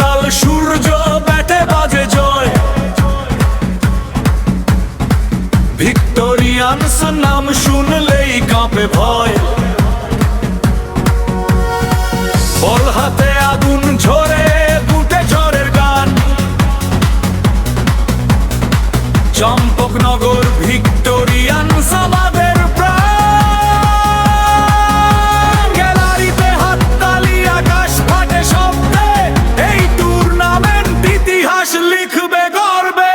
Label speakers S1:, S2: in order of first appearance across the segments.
S1: লাল সূর্য, ব্যাটে বাজে জয়। ভিক্টোরিয়ান্স নাম শুনলেই কাঁপে ভয়। বল হাতে আগুন ঝরে, বুটে ঝড়ের গান। চম্পকনগর ভিক্টোরিয়ান্স আমাদের প্রাণ। গ্যালারিতে হাততালি, আকাশ ফাটে শব্দে, এই টুর্নামেন্ট ইতিহাস লিখবে গর্বে।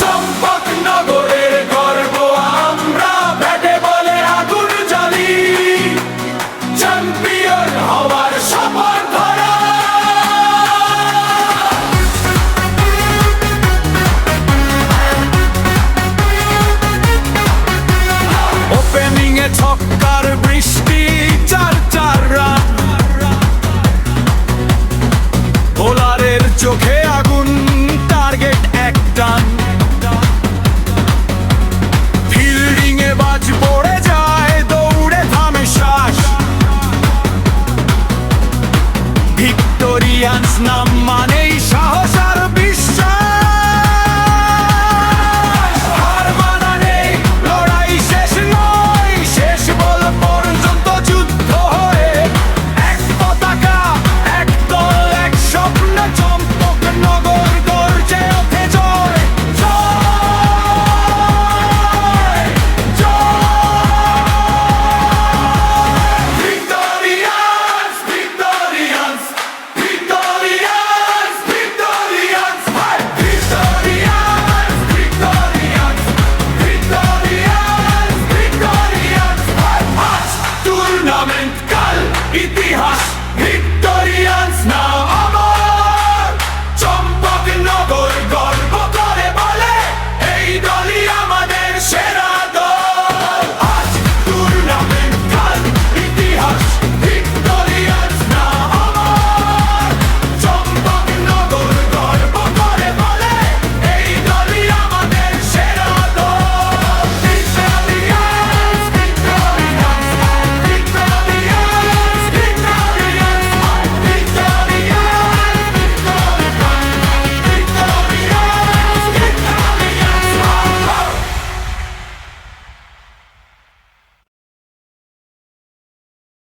S1: চম্পকনগরের গর্ব আমরা, ব্যাটে বলে আগুন জ্বালি। চ্যাম্পিয়ন হওয়ার শপথ ধরা। ওপেনিং এ ছক্কার বৃষ্টি, 4 রান। বোলারের চোখে